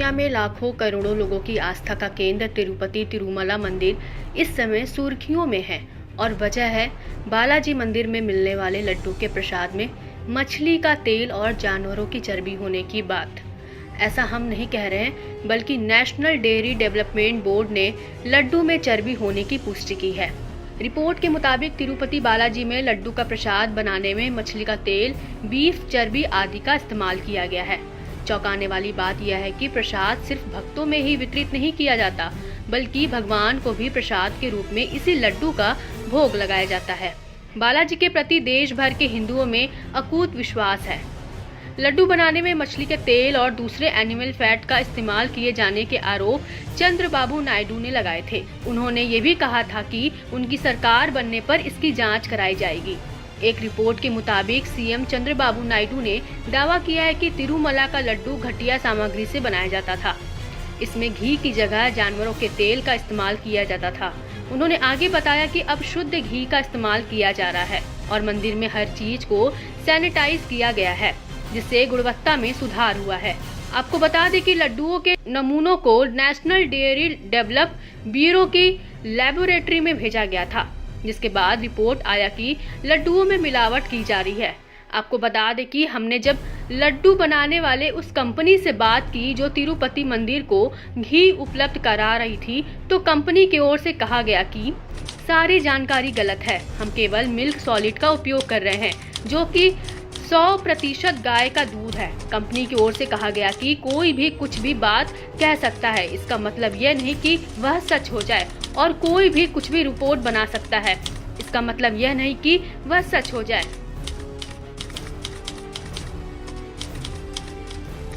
दुनिया में लाखों करोड़ों लोगों की आस्था का केंद्र तिरुपति तिरुमला मंदिर इस समय सुर्खियों में है और वजह है बालाजी मंदिर में मिलने वाले लड्डू के प्रसाद में मछली का तेल और जानवरों की चर्बी होने की बात। ऐसा हम नहीं कह रहे हैं, बल्कि नेशनल डेयरी डेवलपमेंट बोर्ड ने लड्डू में चर्बी होने की पुष्टि की है। रिपोर्ट के मुताबिक तिरुपति बालाजी में लड्डू का प्रसाद बनाने में मछली का तेल, बीफ, चर्बी आदि का इस्तेमाल किया गया है। चौंकाने वाली बात यह है कि प्रसाद सिर्फ भक्तों में ही वितरित नहीं किया जाता, बल्कि भगवान को भी प्रसाद के रूप में इसी लड्डू का भोग लगाया जाता है। बालाजी के प्रति देश भर के हिंदुओं में अकूत विश्वास है। लड्डू बनाने में मछली के तेल और दूसरे एनिमल फैट का इस्तेमाल किए जाने के आरोप चंद्रबाबू नायडू ने लगाए थे। उन्होंने ये भी कहा था कि उनकी सरकार बनने पर इसकी जांच कराई जाएगी। एक रिपोर्ट के मुताबिक सीएम चंद्रबाबू नायडू ने दावा किया है कि तिरुमला का लड्डू घटिया सामग्री से बनाया जाता था। इसमें घी की जगह जानवरों के तेल का इस्तेमाल किया जाता था। उन्होंने आगे बताया कि अब शुद्ध घी का इस्तेमाल किया जा रहा है और मंदिर में हर चीज को सैनिटाइज किया गया है, जिससे गुणवत्ता में सुधार हुआ है। आपको बता दें कि लड्डुओं के नमूनों को नेशनल डेयरी डेवलप ब्यूरो की लेबोरेटरी में भेजा गया था, जिसके बाद रिपोर्ट आया कि लड्डुओं में मिलावट की जा रही है। आपको बता दें कि हमने जब लड्डू बनाने वाले उस कंपनी से बात की जो तिरुपति मंदिर को घी उपलब्ध करा रही थी, तो कंपनी की ओर से कहा गया कि सारी जानकारी गलत है। हम केवल मिल्क सॉलिड का उपयोग कर रहे हैं, जो कि 100% गाय का दूध है। कंपनी की ओर से कहा गया कि कोई भी कुछ भी बात कह सकता है, इसका मतलब यह नहीं कि वह सच हो जाए, और कोई भी कुछ भी रिपोर्ट बना सकता है, इसका मतलब यह नहीं कि वह सच हो जाए।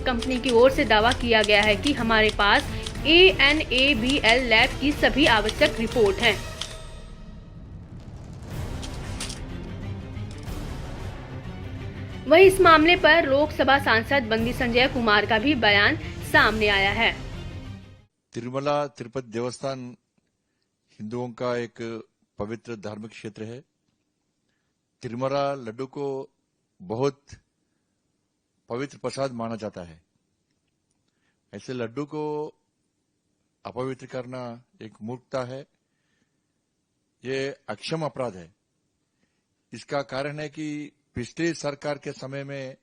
कंपनी की ओर से दावा किया गया है कि हमारे पास ANABL लैब की सभी आवश्यक रिपोर्ट हैं। वहीं इस मामले पर लोकसभा सांसद बंदी संजय कुमार का भी बयान सामने आया है। तिरुमला तिरुपति देवस्थान हिंदुओं का एक पवित्र धार्मिक क्षेत्र है। तिरुमला लड्डू को बहुत पवित्र प्रसाद माना जाता है। ऐसे लड्डू को अपवित्र करना एक मूर्खता है, ये अक्षम अपराध है। इसका कारण है कि पिछली सरकार के समय में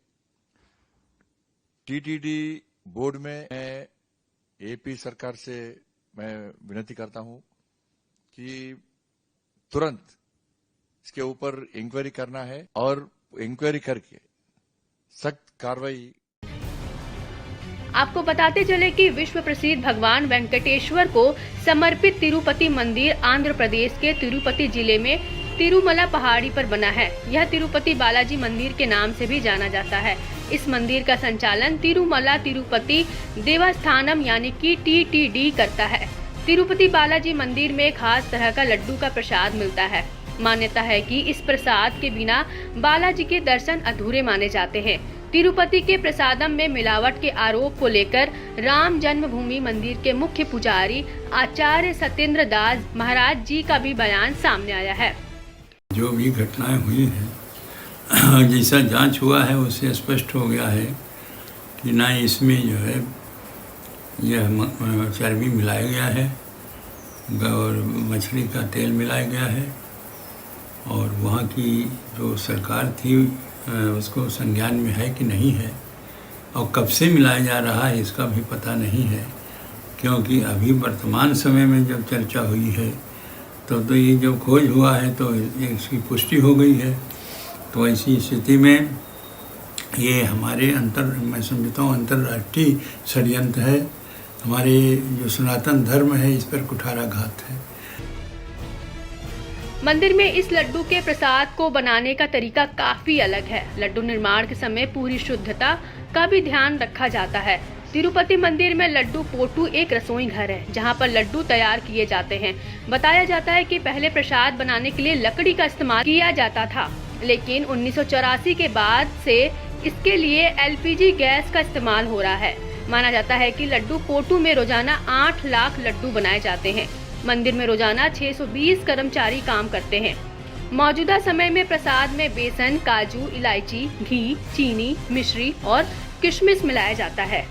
टीटीडी बोर्ड में एपी सरकार से मैं विनती करता हूं कि तुरंत इसके ऊपर इंक्वायरी करना है और इंक्वायरी करके सख्त कार्रवाई। आपको बताते चले कि विश्व प्रसिद्ध भगवान वेंकटेश्वर को समर्पित तिरुपति मंदिर आंध्र प्रदेश के तिरुपति जिले में तिरुमला पहाड़ी पर बना है। यह तिरुपति बालाजी मंदिर के नाम से भी जाना जाता है। इस मंदिर का संचालन तिरुमला तिरुपति देवस्थानम यानी कि TTD करता है। तिरुपति बालाजी मंदिर में खास तरह का लड्डू का प्रसाद मिलता है। मान्यता है कि इस प्रसाद के बिना बालाजी के दर्शन अधूरे माने जाते हैं। तिरुपति के प्रसादम में मिलावट के आरोप को लेकर राम जन्मभूमि मंदिर के मुख्य पुजारी आचार्य सत्येंद्र दास महाराज जी का भी बयान सामने आया है। जो भी घटनाएं हुई हैं, जैसा जांच हुआ है उससे स्पष्ट हो गया है कि ना इसमें जो है यह चर्बी मिलाया गया है और मछली का तेल मिलाया गया है, और वहाँ की जो सरकार थी उसको संज्ञान में है कि नहीं है, और कब से मिलाया जा रहा है इसका भी पता नहीं है। क्योंकि अभी वर्तमान समय में जब चर्चा हुई है तो ये जब खोज हुआ है तो इसकी पुष्टि हो गई है। तो ऐसी स्थिति में ये हमारे मैं समझता हूँ अंतर्राष्ट्रीय षड्यंत्र है। हमारे जो सनातन धर्म है इस पर कुठाराघात है। मंदिर में इस लड्डू के प्रसाद को बनाने का तरीका काफी अलग है। लड्डू निर्माण के समय पूरी शुद्धता का भी ध्यान रखा जाता है। तिरुपति मंदिर में लड्डू पोटू एक रसोई घर है, जहां पर लड्डू तैयार किए जाते हैं। बताया जाता है कि पहले प्रसाद बनाने के लिए लकड़ी का इस्तेमाल किया जाता था, लेकिन 1984 के बाद से इसके लिए LPG गैस का इस्तेमाल हो रहा है। माना जाता है कि लड्डू पोटू में रोजाना 8 लाख लड्डू बनाए जाते हैं। मंदिर में रोजाना 620 कर्मचारी काम करते हैं। मौजूदा समय में प्रसाद में बेसन, काजू, इलायची, घी, चीनी, मिश्री और किशमिश मिलाया जाता है।